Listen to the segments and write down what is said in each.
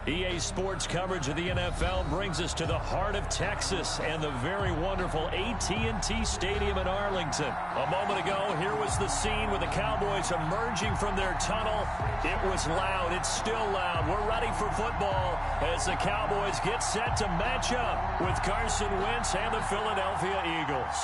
EA Sports coverage of the NFL brings us to the heart of Texas and the very wonderful AT&T Stadium in Arlington. A moment ago, here was the scene with the Cowboys emerging from their tunnel. It was loud. It's still loud. We're ready for football as the Cowboys get set to match up with Carson Wentz and the Philadelphia Eagles.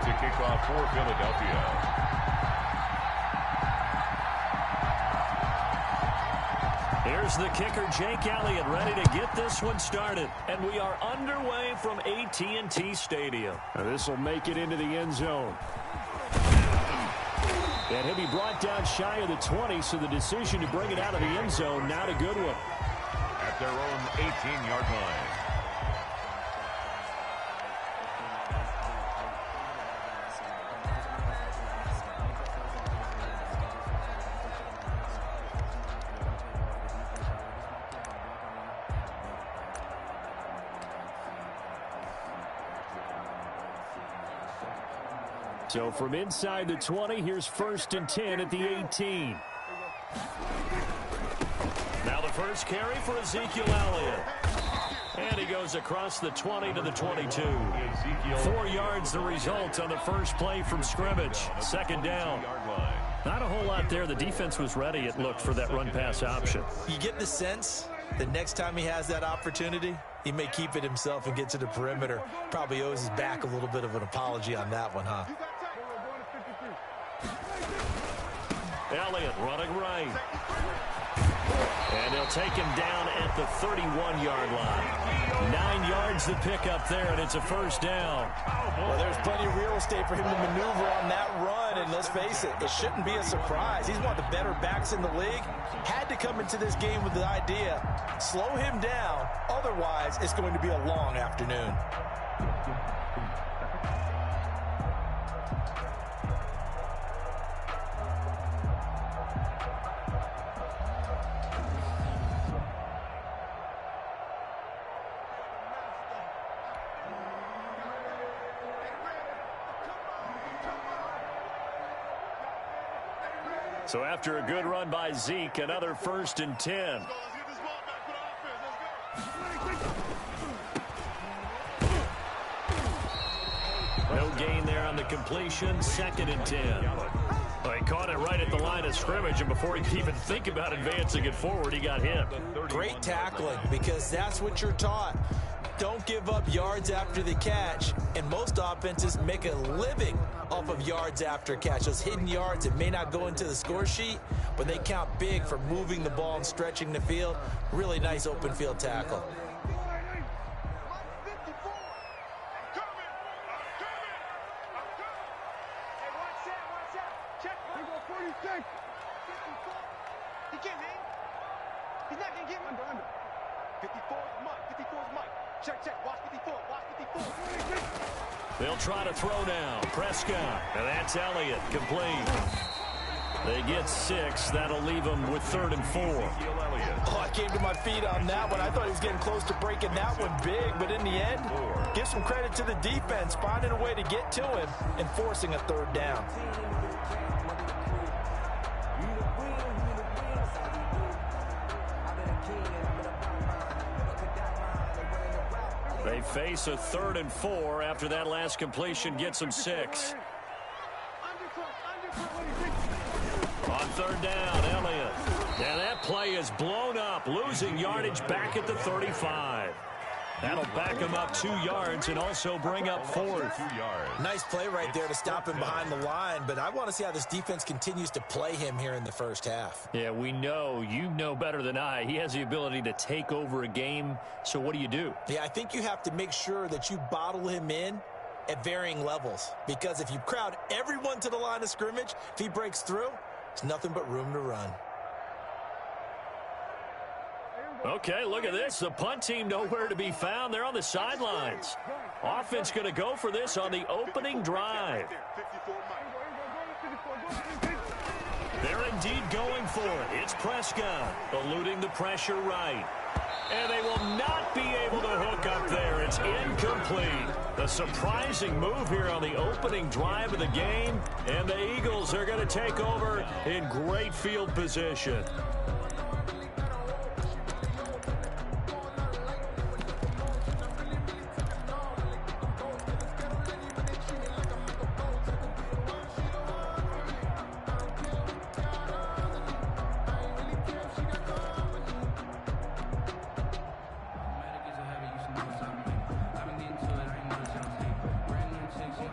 To kick off for Philadelphia. Here's the kicker, Jake Elliott, ready to get this one started. And we are underway from AT&T Stadium. Now this will make it into the end zone. And he'll be brought down shy of the 20, so the decision to bring it out of the end zone, not a good one. At their own 18-yard line. So from inside the 20, here's 1st and 10 at the 18. Now the first carry for Ezekiel Elliott. And he goes across the 20 to the 22. 4 yards the result on the first play from scrimmage. 2nd down. Not a whole lot there. The defense was ready, it looked, for that run-pass option. You get the sense that next time he has that opportunity, he may keep it himself and get to the perimeter. Probably owes his back a little bit of an apology on that one, huh? Elliott running right. And they'll take him down at the 31-yard line. 9 yards to pick up there, and it's a 1st down. Well, there's plenty of real estate for him to maneuver on that run, and let's face it, it shouldn't be a surprise. He's one of the better backs in the league. Had to come into this game with the idea, slow him down, otherwise it's going to be a long afternoon. So after a good run by Zeke, another 1st and 10. No gain there on the completion. 2nd and 10. Well, he caught it right at the line of scrimmage, and before he could even think about advancing it forward, he got hit. Great tackling, because that's what you're taught. Don't give up yards after the catch, and most offenses make a living off of yards after catch. Those hidden yards that may not go into the score sheet, but they count big for moving the ball and stretching the field. Really nice open field tackle. They'll try to throw now. Prescott. And that's Elliott. Complete. They get 6. That'll leave them with 3rd and 4. Oh, I came to my feet on that one. I thought he was getting close to breaking that one big, but in the end, give some credit to the defense, finding a way to get to him and forcing a 3rd down. They face a 3rd and 4 after that last completion gets them 6. On 3rd down, Elliott. And that play is blown up, losing yardage back at the 35. That'll back him up 2 yards and also bring up 4th. Nice play right there to stop him behind the line, but I want to see how this defense continues to play him here in the first half. Yeah, we know. You know better than I. He has the ability to take over a game, so what do? Yeah, I think you have to make sure that you bottle him in at varying levels, because if you crowd everyone to the line of scrimmage, if he breaks through, there's nothing but room to run. Okay, look at this. The punt team nowhere to be found. They're on the sidelines. Offense going to go for this on the opening drive. They're indeed going for it. It's Prescott eluding the pressure right. And they will not be able to hook up there. It's incomplete. A surprising move here on the opening drive of the game. And the Eagles are going to take over in great field position.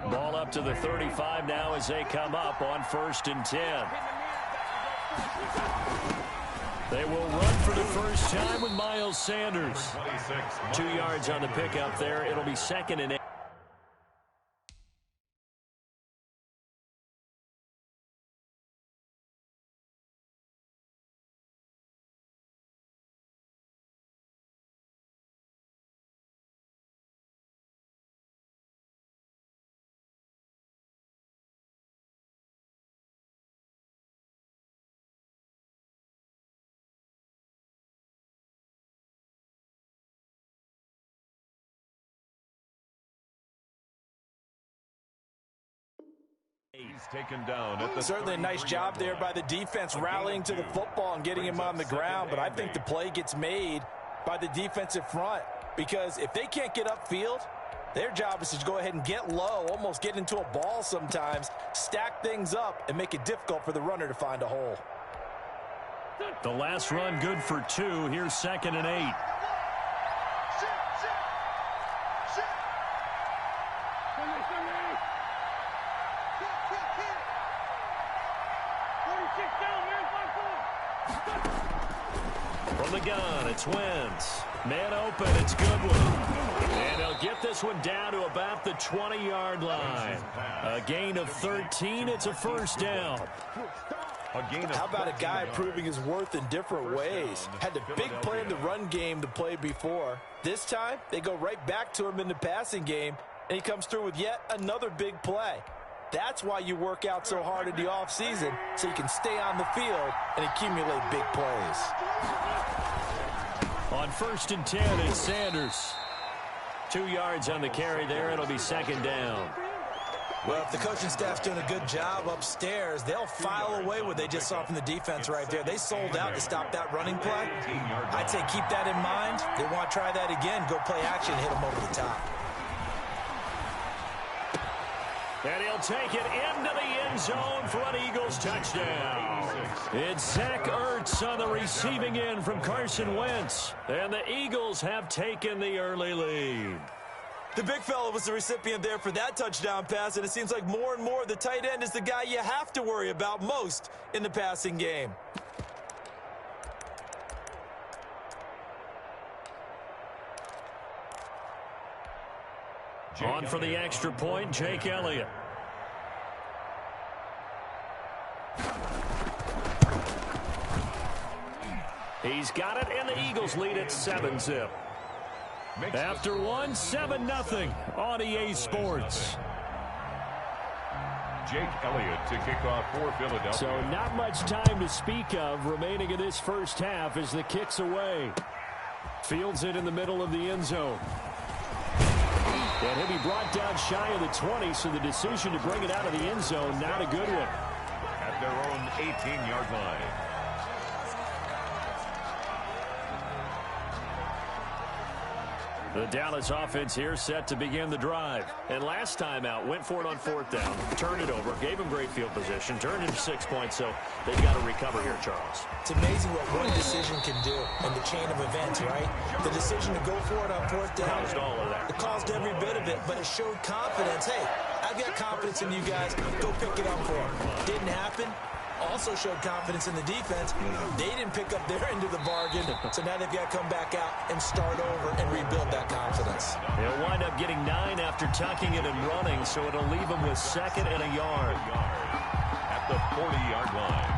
Ball up to the 35 now as they come up on 1st and 10. They will run for the first time with Miles Sanders. 2 yards on the pickup there. It'll be 2nd and 8. He's taken down at the Certainly a nice job there by the defense rallying to the football and getting him on the ground, but I think the play gets made by the defensive front because if they can't get upfield, their job is to go ahead and get low, almost get into a ball sometimes, stack things up, and make it difficult for the runner to find a hole. The last run good for 2. Here's 2nd and 8. From the gun, it's Wentz. Man open, it's Goodwin. And he'll get this one down to about the 20-yard line. A gain of 13, it's a first down. How about a guy proving his worth in different ways? Had the big play in the run game to play before. This time, they go right back to him in the passing game, and he comes through with yet another big play. That's why you work out so hard in the offseason, so you can stay on the field and accumulate big plays. On 1st and 10, it's Sanders. 2 yards on the carry there. It'll be 2nd down. Well, if the coaching staff's doing a good job upstairs, they'll file away what they just saw from the defense right there. They sold out to stop that running play. I'd say keep that in mind. They want to try that again. Go play action and hit them over the top. And he'll take it into the end zone for an Eagles touchdown. It's Zach Ertz on the receiving end from Carson Wentz. And the Eagles have taken the early lead. The big fella was the recipient there for that touchdown pass, and it seems like more and more the tight end is the guy you have to worry about most in the passing game. On for the extra point, Jake Elliott. He's got it, and the Eagles lead at 7-zip. After one, 7-0 on EA Sports. Jake Elliott to kick off for Philadelphia. So not much time to speak of remaining in this first half as the kick's away. Fields it in the middle of the end zone. And he'll be brought down shy of the 20, so the decision to bring it out of the end zone, not a good one. At their own 18-yard line. The Dallas offense here set to begin the drive. And last time out, went for it on 4th down, turned it over, gave them great field position, turned into 6 points, so they've got to recover here, Charles. It's amazing what one decision can do in the chain of events, right? The decision to go for it on 4th down. Caused all of that. It caused every bit of it, but it showed confidence. Hey, I've got confidence in you guys. Go pick it up for them. Didn't happen. Also showed confidence in the defense. They didn't pick up their end of the bargain, so now they've got to come back out and start over and rebuild that confidence. They'll wind up getting 9 after tucking it and running, so it'll leave them with 2nd and a yard. At the 40-yard line.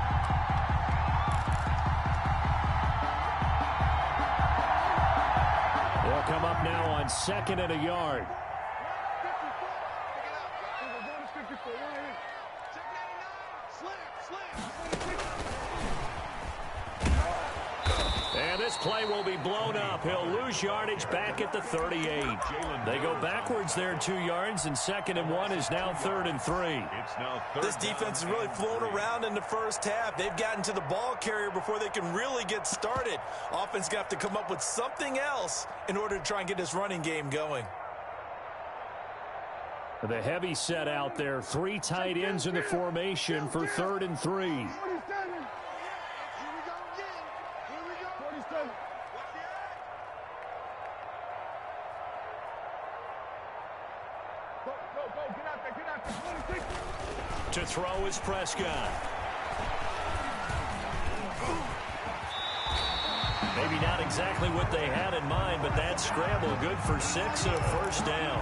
They'll come up now on 2nd and a yard. And this play will be blown up. He'll lose yardage back at the 38. They go backwards there 2 yards, and 2nd and 1 is now 3rd and 3. This defense has really flown around in the first half. They've gotten to the ball carrier before they can really get started. Offense got to come up with something else in order to try and get this running game going. The heavy set out there. 3 tight ends in the formation for 3rd and 3. To throw is Prescott. Maybe not exactly what they had in mind, but that scramble good for 6 and a first down.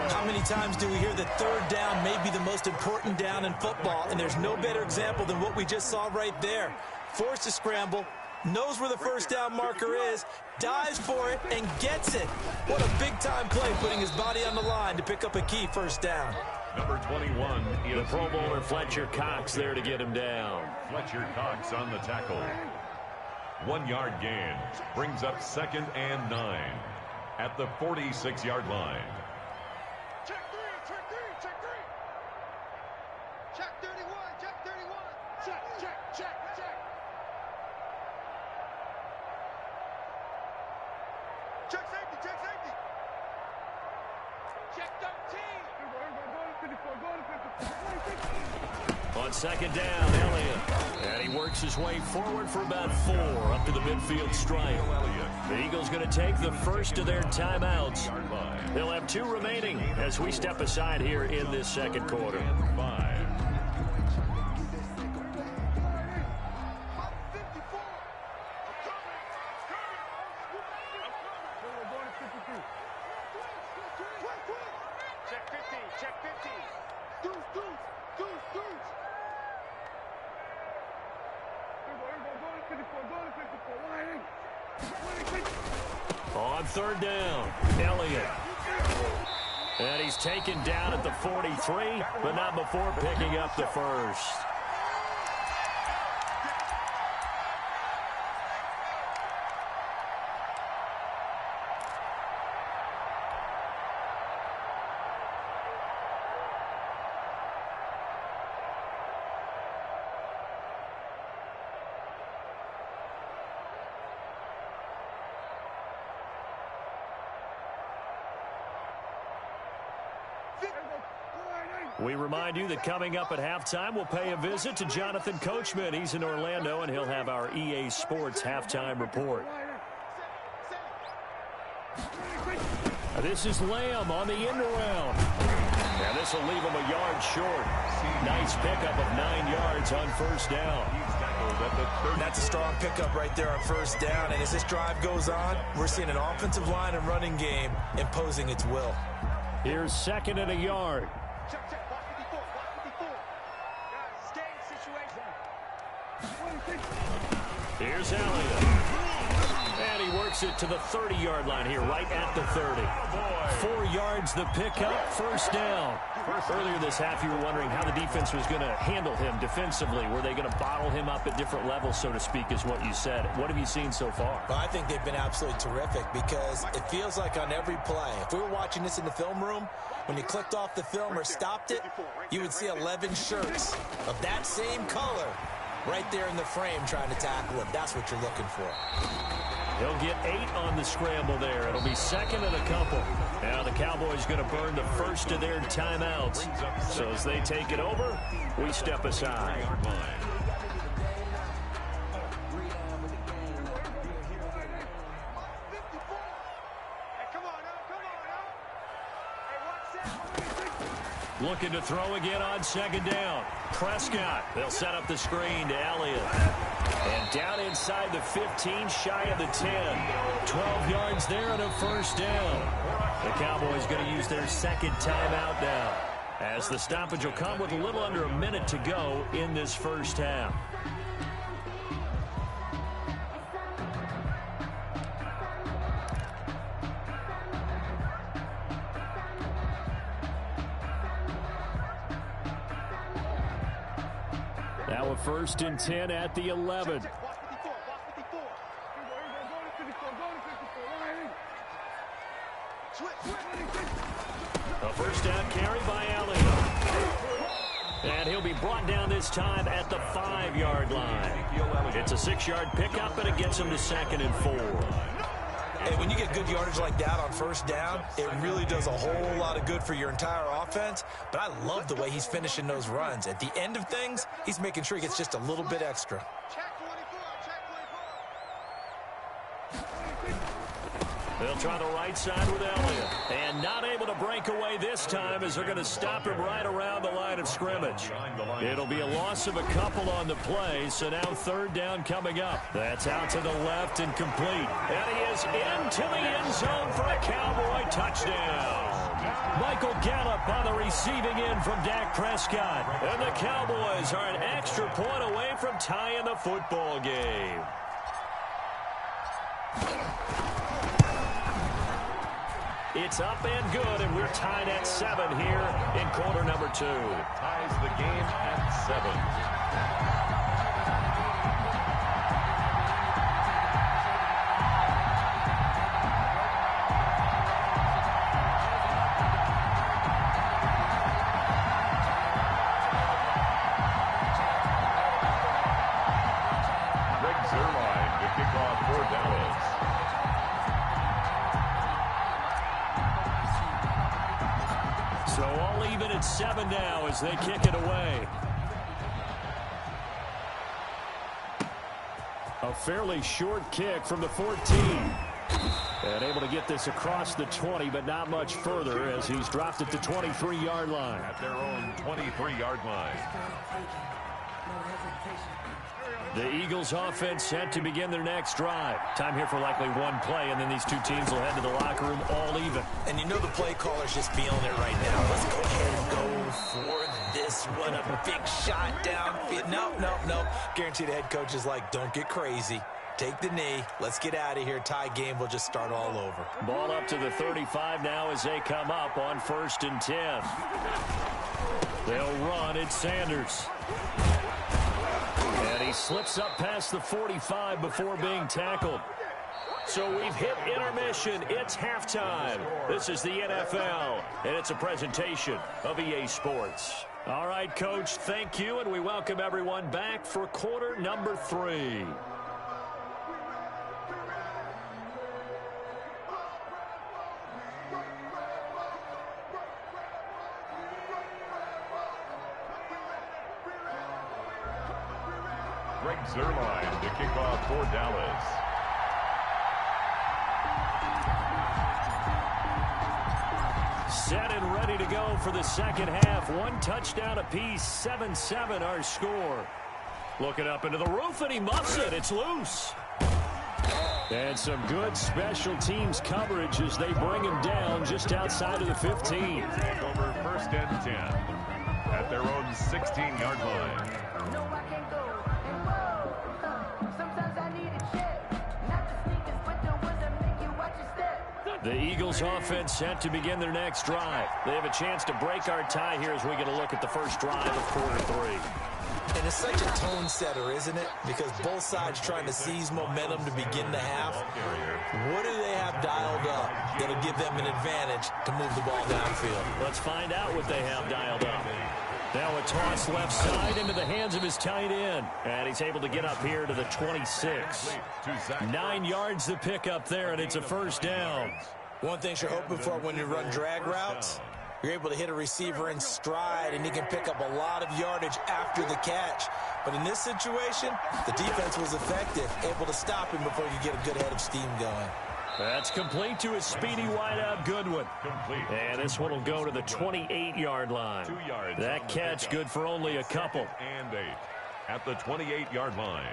How many times do we hear that 3rd down may be the most important down in football, and there's no better example than what we just saw right there. Forced to scramble, knows where the first down marker is, dives for it, and gets it. What a big-time play, putting his body on the line to pick up a key first down. Number 21. The Pro Bowler Fletcher Cox there to get him down. Fletcher Cox on the tackle. 1 yard gain brings up 2nd and 9 at the 46-yard line. Check 3, check 3, check 3. Check 31, check 31. Check, check, check, check. Check safety, check safety. Check 13. On 2nd down, Elliott. And he works his way forward for about 4 up to the midfield stripe. The Eagles going to take the first of their timeouts. They'll have 2 remaining as we step aside here in this 2nd quarter. 5. Check 15, check 15. Deuce, deuce, deuce, deuce. On 3rd down, Elliott. And he's taken down at the 43, but not before picking up the first. We remind you that coming up at halftime, we'll pay a visit to Jonathan Coachman. He's in Orlando, and he'll have our EA Sports halftime report. This is Lamb on the end around. And this will leave him a yard short. Nice pickup of 9 yards on first down. That's a strong pickup right there on first down. And as this drive goes on, we're seeing an offensive line and running game imposing its will. Here's 2nd and a yard. Check, check, block 54, block 54. Guys, stay in situation. Here's Elliott. And he works it to the 30-yard line here, right at the 30. 4 yards the pickup, first down. Earlier this half, you were wondering how the defense was going to handle him defensively. Were they going to bottle him up at different levels, so to speak, is what you said. What have you seen so far? Well, I think they've been absolutely terrific because it feels like on every play, if we were watching this in the film room, when you clicked off the film or stopped it, you would see 11 shirts of that same color right there in the frame trying to tackle him. That's what you're looking for. He'll get 8 on the scramble there. It'll be 2nd and a couple. Now the Cowboys going to burn the first of their timeouts. So as they take it over, we step aside. Looking to throw again on 2nd down. Prescott. They'll set up the screen to Elliott. And down inside the 15, shy of the 10. 12 yards there and a first down. The Cowboys going to use their 2nd timeout now, as the stoppage will come with a little under a minute to go in this first half. Now a 1st and 10 at the 11. A first down carry by Elliott. And he'll be brought down this time at the 5-yard line. It's a 6-yard pickup, and it gets him to 2nd and 4. And when you get good yardage like that on first down, it really does a whole lot of good for your entire offense. But I love the way he's finishing those runs. At the end of things, he's making sure he gets just a little bit extra. They'll try the right side with Elliott. And not able to break away this time as they're going to stop him right around the line of scrimmage. It'll be a loss of a couple on the play, so now 3rd down coming up. That's out to the left and complete. And he is into the end zone for a Cowboy touchdown. Michael Gallup on the receiving end from Dak Prescott. And the Cowboys are an extra point away from tying the football game. It's up and good, and we're tied at 7 here in quarter number 2. Ties the game at 7. Greg Zuerlein to kick off for Dallas. So all even at 7 now as they kick it away. A fairly short kick from the 14. And able to get this across the 20, but not much further as he's dropped it to 23-yard line. At their own 23-yard line. The Eagles offense set to begin their next drive. Time here for likely one play, and then these two teams will head to the locker room all even. And you know the play caller's just feeling it right now. Let's go ahead and go for this one. A big shot downfield. Nope. Guaranteed the head coach is like, don't get crazy. Take the knee. Let's get out of here. Tie game will just start all over. Ball up to the 35 now as they come up on 1st and 10. They'll run. It's Sanders. And he slips up past the 45 before being tackled. So we've hit intermission. It's halftime. This is the NFL, and it's a presentation of EA Sports. All right, Coach, thank you, and we welcome everyone back for quarter number 3. Greg Zuerlein to kick off for Dallas. Set and ready to go for the second half. 1 touchdown apiece, 7-7 our score. Looking up into the roof, and he muffs it. It's loose. And some good special teams coverage as they bring him down just outside of the 15. Over 1st and 10 at their own 16-yard line. The Eagles offense set to begin their next drive. They have a chance to break our tie here as we get a look at the first drive of quarter 3. And it's such a tone setter, isn't it? Because both sides trying to seize momentum to begin the half. What do they have dialed up that'll give them an advantage to move the ball downfield? Let's find out what they have dialed up. Now a toss left side into the hands of his tight end. And he's able to get up here to the 26. 9 yards to pick up there, and it's a first down. One thing you're hoping for when you run drag routes, you're able to hit a receiver in stride, and he can pick up a lot of yardage after the catch. But in this situation, the defense was effective, able to stop him before you get a good head of steam going. That's complete to a speedy wideout Goodwin. And this one will go to the 28-yard line. 2 yards. That catch good for only a couple. And 8 at the 28-yard line.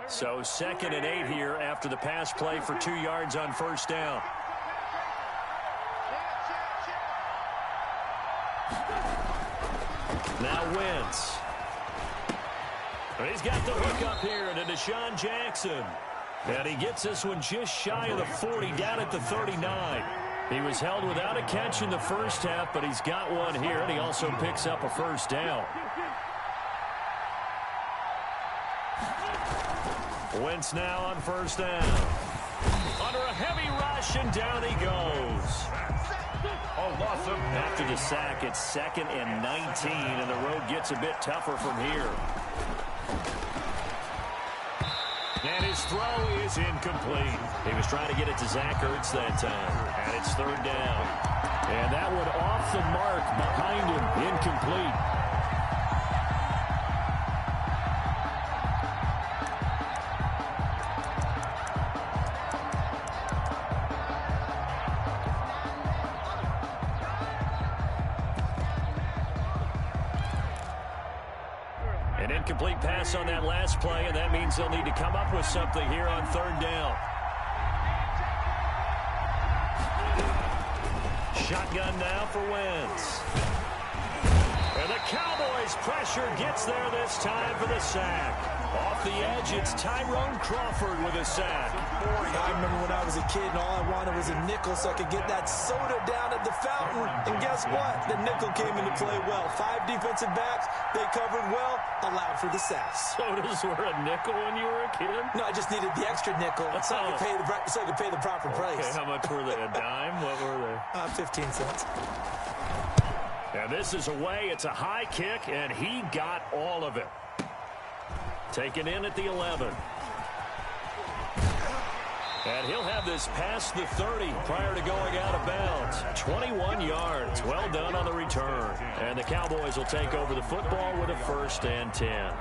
So 2nd and 8 here after the pass play for 2 yards on first down. Now Wentz. He's got the hook up here to Deshaun Jackson. And he gets this one just shy of the 40, down at the 39. He was held without a catch in the first half, but he's got one here, and he also picks up a first down. Wentz now on first down. Under a heavy rush, and down he goes. After the sack, it's 2nd and 19, and the road gets a bit tougher from here. And his throw is incomplete. He was trying to get it to Zach Ertz that time, and it's 3rd down. And that one off the mark behind him, incomplete. An incomplete pass on that last play, and that means they'll need to come up with something here on 3rd down. Shotgun now for Wentz. And the Cowboys' pressure gets there this time for the sack. Off the edge, it's Tyrone Crawford with a sack. I remember when I was a kid and all I wanted was a nickel so I could get that soda down at the fountain. And guess what? The nickel came into play well. 5 defensive backs, they covered well, allowed for the sack. Sodas were a nickel when you were a kid? No, I just needed the extra nickel so I could pay the proper price. Okay, how much were they? A dime? What were they? 15 cents. And this is away. It's a high kick, and he got all of it. Taken in at the 11. And he'll have this past the 30 prior to going out of bounds. 21 yards. Well done on the return. And the Cowboys will take over the football with a 1st and 10.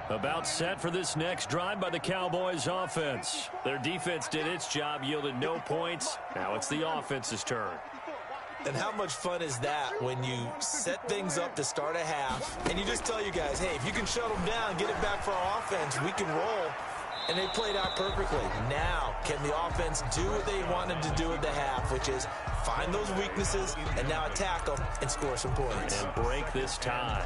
About set for this next drive by the Cowboys offense. Their defense did its job, yielded no points. Now it's the offense's turn. And how much fun is that when you set things up to start a half and you just tell you guys, hey, if you can shut them down, get it back for our offense, we can roll. And they played out perfectly. Now, can the offense do what they wanted to do at the half, which is find those weaknesses and now attack them and score some points. And break this tie.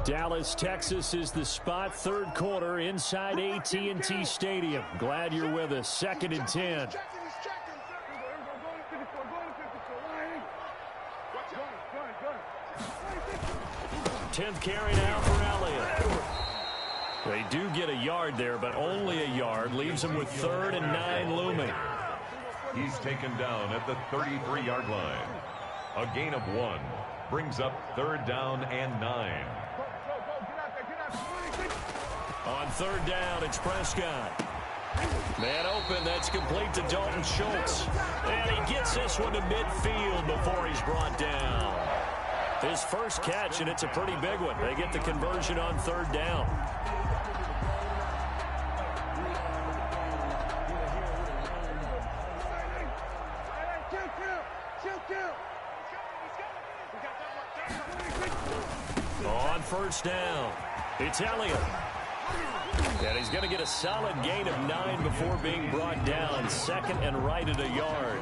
Dallas, Texas is the spot. 3rd quarter inside AT&T Stadium. Glad you're with us. 2nd and 10. 10th carry now for Elliott. They do get a yard there, but only a yard. Leaves them with 3rd and 9 looming. He's taken down at the 33-yard line. A gain of 1 brings up 3rd down and 9. On 3rd down, it's Prescott. Man open, that's complete to Dalton Schultz. And he gets this one to midfield before he's brought down. His first catch, and it's a pretty big one. They get the conversion on 3rd down. On 1st down, it's Elliott. And he's going to get a solid gain of 9 before being brought down. 2nd and right at a yard.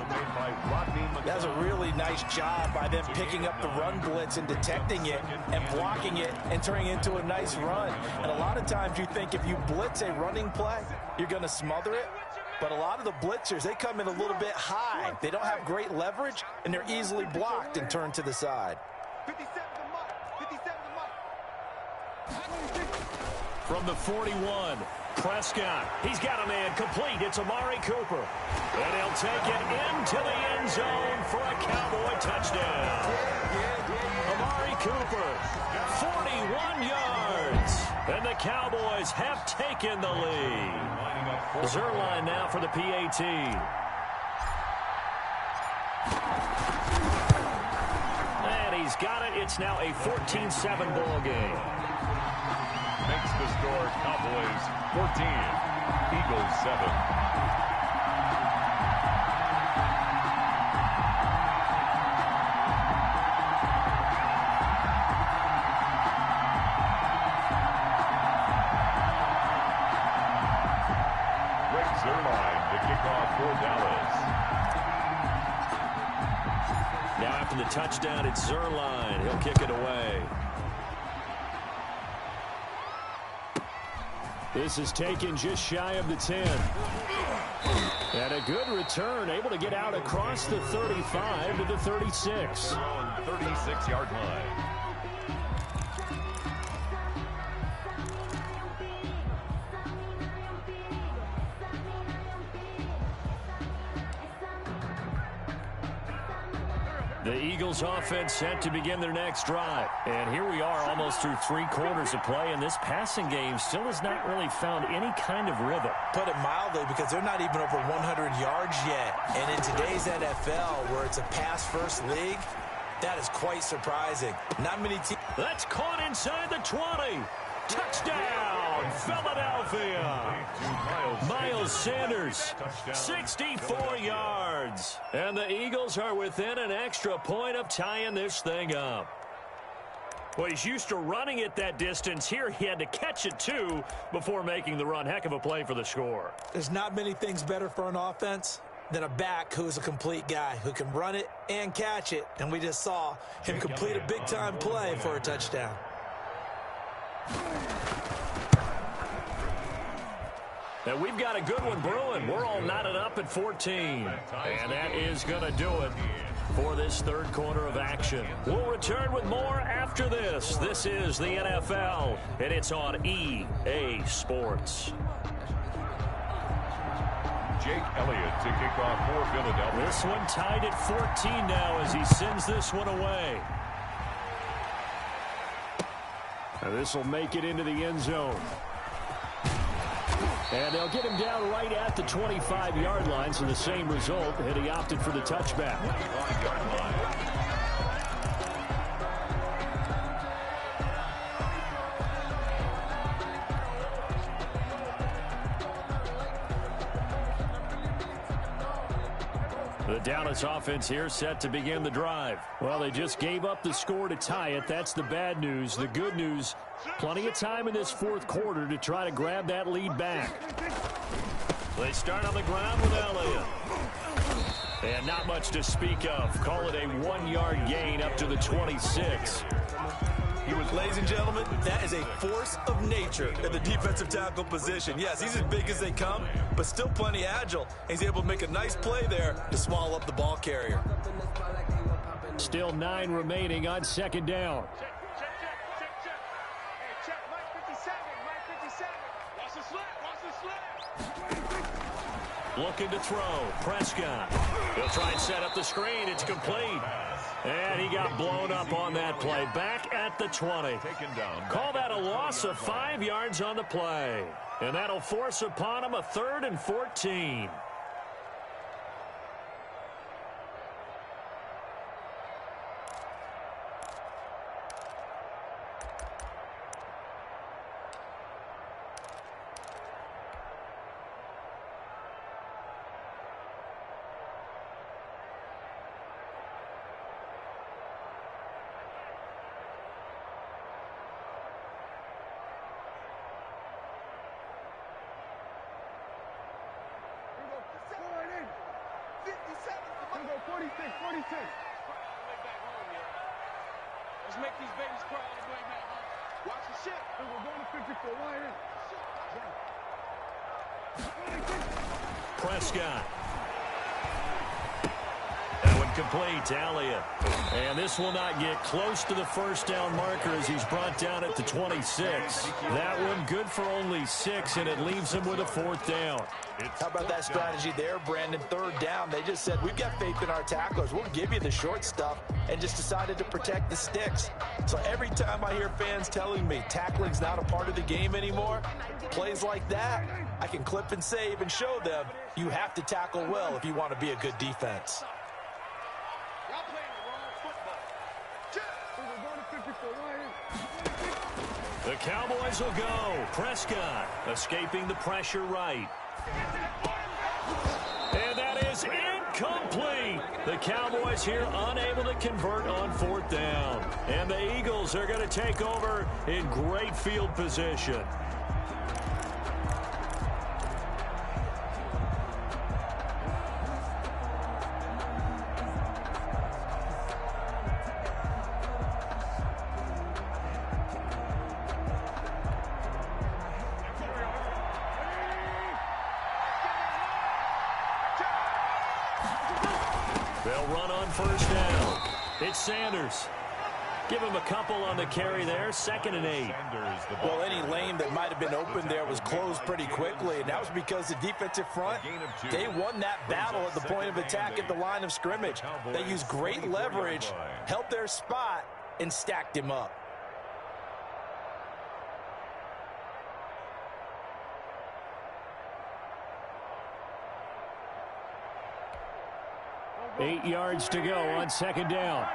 That's a really nice job by them picking up the run blitz and detecting it and blocking it and turning it into a nice run. And a lot of times you think if you blitz a running play, you're going to smother it. But a lot of the blitzers, they come in a little bit high. They don't have great leverage, and they're easily blocked and turned to the side. 57 to Mike. 57 to Mike. From the 41, Prescott. He's got a man complete. It's Amari Cooper. And he'll take it into the end zone for a Cowboy touchdown. Amari Cooper, 41 yards. And the Cowboys have taken the lead. Zerline now for the PAT. And he's got it. It's now a 14-7 ball game. Makes the score Cowboys 14, Eagles 7. Zerline to kick off for Dallas. Now after the touchdown, it's Zerline. He'll kick it away. This is taken just shy of the 10. And a good return, able to get out across the 35 to the 36. 36-yard line. The Eagles offense set to begin their next drive. And here we are almost through 3 quarters of play, and this passing game still has not really found any kind of rhythm. Put it mildly, because they're not even over 100 yards yet. And in today's NFL, where it's a pass-first league, that is quite surprising. Not many teams. That's caught inside the 20. Touchdown, Philadelphia. Miles Sanders, 64 yards. And the Eagles are within an extra point of tying this thing up. Well, he's used to running it that distance. Here he had to catch it, too, before making the run. Heck of a play for the score. There's not many things better for an offense than a back who's a complete guy, who can run it and catch it. And we just saw him complete a big-time play for a touchdown. And we've got a good one brewing. We're all knotted up at 14. And that is going to do it for this third quarter of action. We'll return with more after this. This is the NFL, and it's on EA Sports. Jake Elliott to kick off for Philadelphia. This one tied at 14 now as he sends this one away. And this will make it into the end zone. And they'll get him down right at the 25-yard line, so the same result, and he opted for the touchback. The Dallas offense here set to begin the drive. Well, they just gave up the score to tie it. That's the bad news. The good news, plenty of time in this fourth quarter to try to grab that lead back. They start on the ground with Elliott. And not much to speak of. Call it a 1-yard gain up to the 26. Ladies and gentlemen, that is a force of nature in the defensive tackle position. Yes, he's as big as they come, but still plenty agile. He's able to make a nice play there to swallow up the ball carrier. Still 9 remaining on second down. Check. Hey, check. Mike 57. Watch the slip. Looking to throw. Prescott. He'll try and set up the screen. It's complete. And he got blown up on that play. Back at the 20. Call that a loss of 5 yards on the play. And that'll force upon him a 3rd and 14. Let's make these babies cry all the way back. Watch the shit. We're going to 54. Prescott. That one complete to Elliott. And this will not get close to the first down marker as he's brought down at the 26. That one good for only 6, and it leaves him with a 4th down. How about that strategy there, Brandon? 3rd down. They just said, we've got faith in our tacklers. We'll give you the short stuff, and just decided to protect the sticks. So every time I hear fans telling me tackling's not a part of the game anymore, plays like that, I can clip and save and show them you have to tackle well if you want to be a good defense. Y'all playing the wrong football. We're going to 54. The Cowboys will go. Prescott escaping the pressure right. And that is incomplete. The Cowboys here unable to convert on 4th down. And the Eagles are going to take over in great field position. They'll run on first down. It's Sanders. Give him a couple on the carry there. 2nd and 8. Well, any lane that might have been open there was closed pretty quickly, and that was because the defensive front, they won that battle at the point of attack at the line of scrimmage. They used great leverage, held their spot, and stacked him up. Eight yards to go on 2nd down.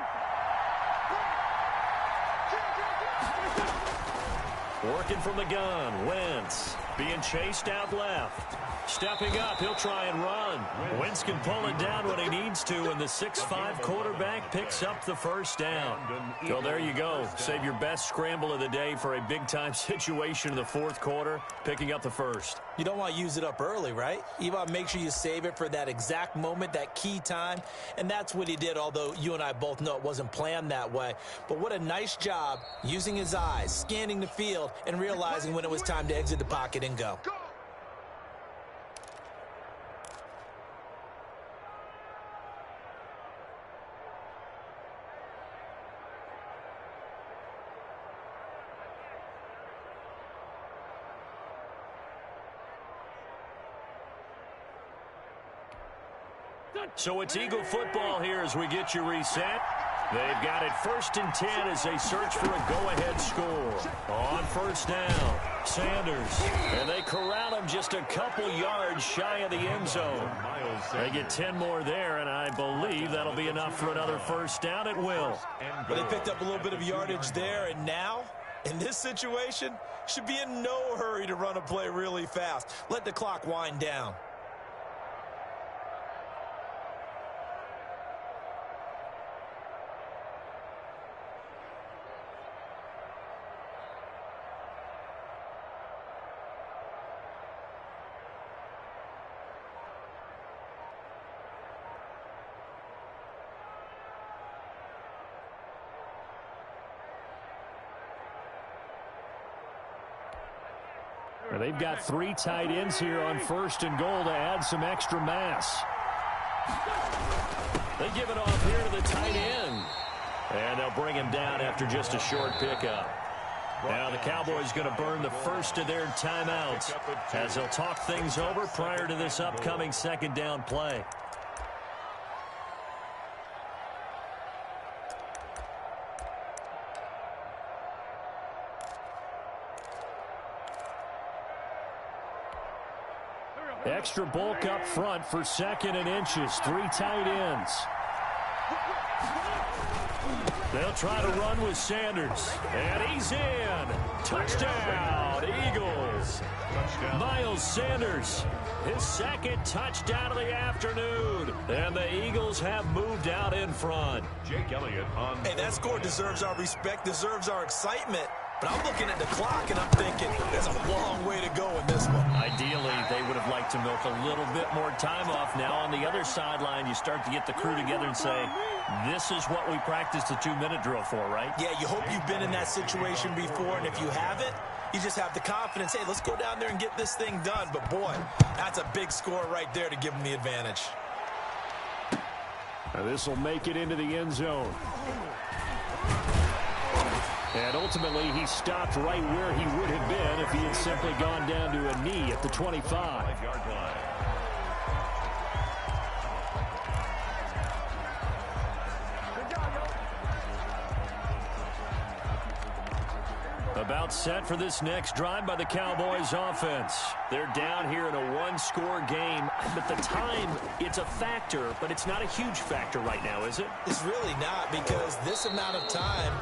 Working from the gun, Wentz being chased out left. Stepping up, he'll try and run. Wentz can pull it down when he needs to, and the 6'5" quarterback picks up the first down. So there you go. Save your best scramble of the day for a big-time situation in the 4th quarter, picking up the first. You don't want to use it up early, right? You want to make sure you save it for that exact moment, that key time, and that's what he did, although you and I both know it wasn't planned that way. But what a nice job using his eyes, scanning the field, and realizing when it was time to exit the pocket and go. So it's Eagle football here as we get you reset. They've got it 1st and 10 as they search for a go-ahead score. On first down, Sanders. And they corral him just a couple yards shy of the end zone. They get 10 more there, and I believe that'll be enough for another first down. It will. But they picked up a little bit of yardage there, and now, in this situation, should be in no hurry to run a play really fast. Let the clock wind down. They've got 3 tight ends here on 1st and goal to add some extra mass. They give it off here to the tight end. And they'll bring him down after just a short pickup. Now the Cowboys going to burn the first of their timeouts as they'll talk things over prior to this upcoming 2nd down play. Extra bulk up front for 2nd and inches. 3 tight ends. They'll try to run with Sanders. And he's in. Touchdown, Eagles. Miles Sanders, his 2nd touchdown of the afternoon. And the Eagles have moved out in front. Jake Elliott on. Hey, that score deserves our respect, deserves our excitement. But I'm looking at the clock, and I'm thinking there's a long way to go in this one. Ideally, they would have liked to milk a little bit more time off. Now, on the other sideline, you start to get the crew together and say, this is what we practiced the 2-minute drill for, right? Yeah, you hope you've been in that situation before, and if you haven't, you just have the confidence, hey, let's go down there and get this thing done. But, boy, that's a big score right there to give them the advantage. This will make it into the end zone. And ultimately, he stopped right where he would have been if he had simply gone down to a knee at the 25-yard line. About set for this next drive by the Cowboys offense. They're down here in a 1-score game. But the time, it's a factor, but it's not a huge factor right now, is it? It's really not, because this amount of time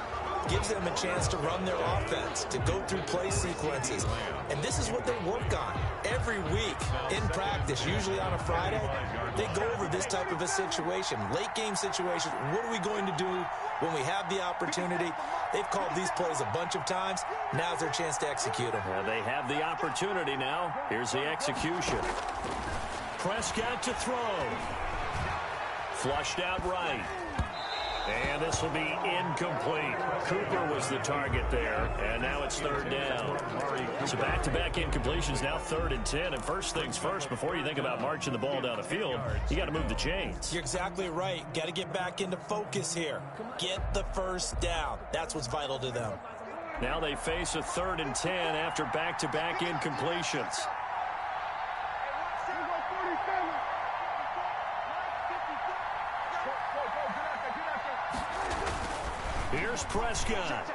gives them a chance to run their offense, to go through play sequences. And this is what they work on every week in practice, usually on a Friday. They go over this type of a situation, late game situation. What are we going to do when we have the opportunity? They've called these plays a bunch of times. Now's their chance to execute them. Well, they have the opportunity now. Here's the execution. Prescott to throw. Flushed out right. And this will be incomplete. Cooper was the target there, and now it's third down. So back-to-back incompletions, now 3rd and 10. And first things first, before you think about marching the ball down the field, you got to move the chains. You're exactly right. Got to get back into focus here. Get the first down. That's what's vital to them. Now they face a 3rd and 10 after back-to-back incompletions. Here's Prescott.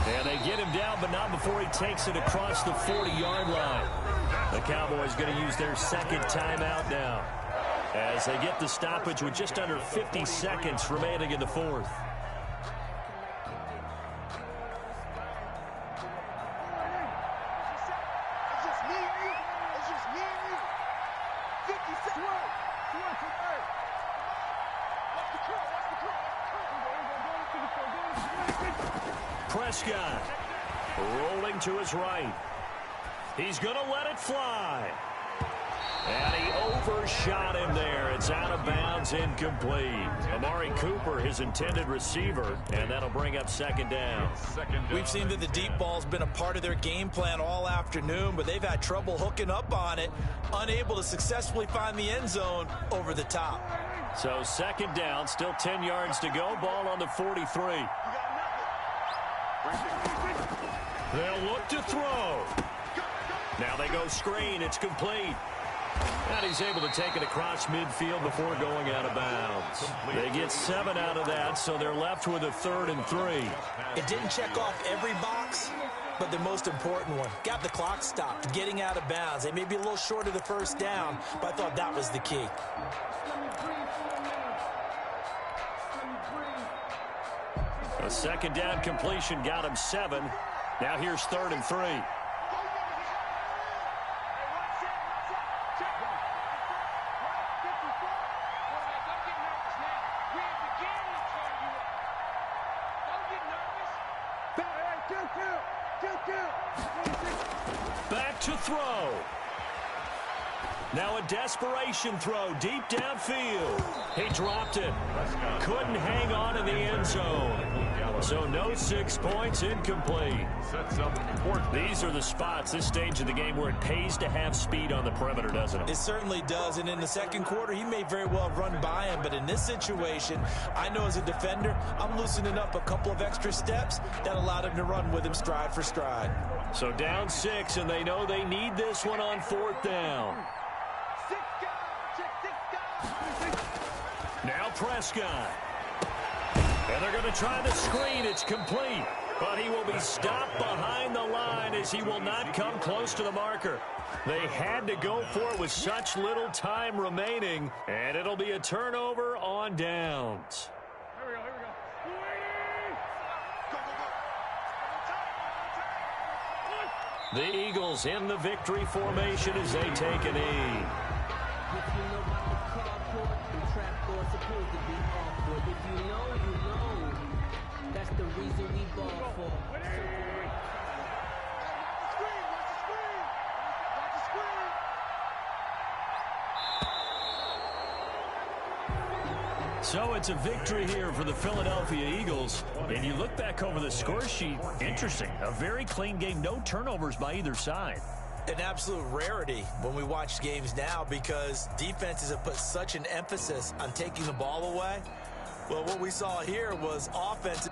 And they get him down, but not before he takes it across the 40-yard line. The Cowboys going to use their second timeout now as they get the stoppage with just under 50 seconds remaining in the fourth. Prescott rolling to his right. He's going to let it fly. And he overshot him there. It's out of bounds, incomplete. Amari Cooper, his intended receiver, and that'll bring up second down. We've seen that the deep ball's been a part of their game plan all afternoon, but they've had trouble hooking up on it, unable to successfully find the end zone over the top. So second down, still 10 yards to go. Ball on the 43. They'll look to throw. Now they go screen. It's complete. And he's able to take it across midfield before going out of bounds. They get 7 out of that, so they're left with a 3rd and 3. It didn't check off every box, but the most important one. Got the clock stopped, getting out of bounds. They may be a little short of the first down, but I thought that was the key. A second down completion got him 7. Now here's 3rd and 3. Back to throw. Now a desperation throw deep downfield. He dropped it. Couldn't hang on in the end zone. So no 6 points, incomplete. These are the spots, this stage of the game, where it pays to have speed on the perimeter, doesn't it? It certainly does, and in the second quarter, he may very well have run by him, but in this situation, I know as a defender, I'm loosening up a couple of extra steps that allowed him to run with him stride for stride. So down 6, and they know they need this one on 4th down. Now Prescott. And they're going to try the screen. It's complete. But he will be stopped behind the line as he will not come close to the marker. They had to go for it with such little time remaining. And it'll be a turnover on downs. The Eagles in the victory formation as they take a knee. That's the reason we ball for. So it's a victory here for the Philadelphia Eagles. And you look back over the score sheet, interesting. A very clean game, no turnovers by either side. An absolute rarity when we watch games now because defenses have put such an emphasis on taking the ball away. Well, what we saw here was offense.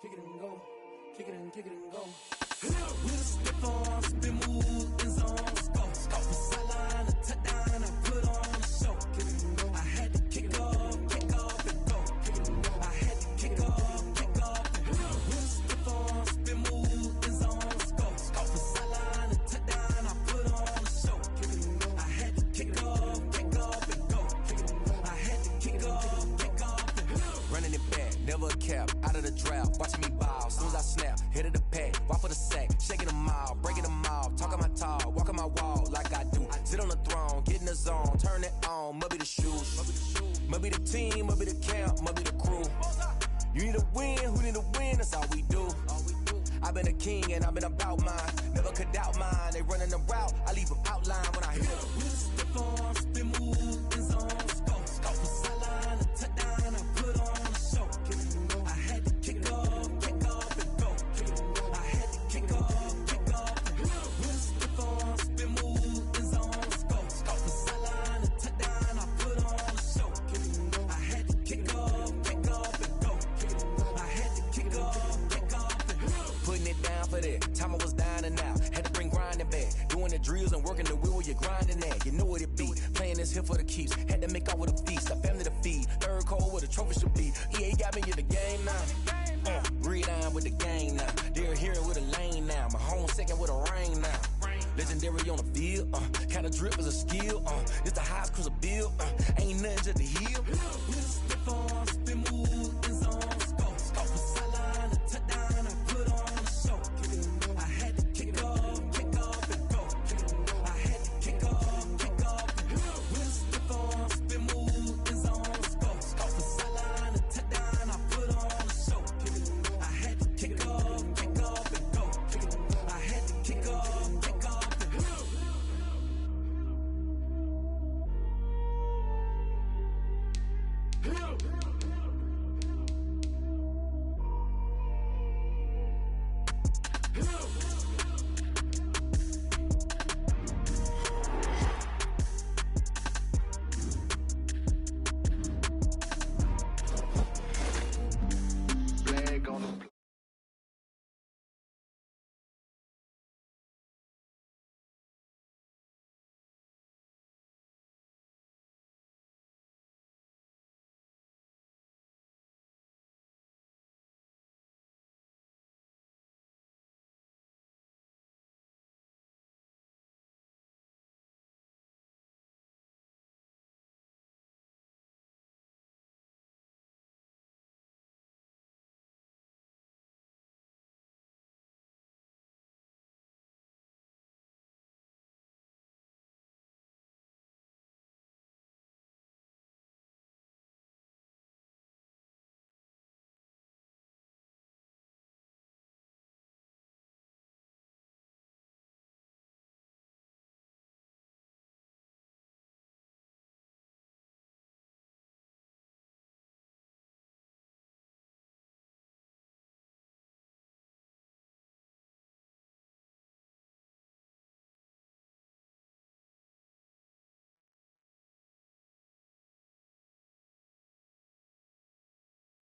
Kick it and go. Kick it and go. putting it down for that. Time I was dying and out, had to bring grinding back. Doing the drills and working the wheel where you're grinding at. You know what it be, playing this here for the keeps. Had to make out with a feast, a family to feed. Third cold where the trophy should be. EA got me in the game now. Breed on with the game now. They're here with a lane now. My home second with a rain now. Legendary on the field, kinda drip is a skill, it's the highest cruiser bill, ain't nothing just to heal. Spit on, spin move, in zone, scope from sideline to touchdown, I put on a show. I had to kick off and go. I had to kick off and go. Spit on, spin move, in zone, scope from sideline to touchdown, I put on a show. I had to kick off and go. I had to kick off.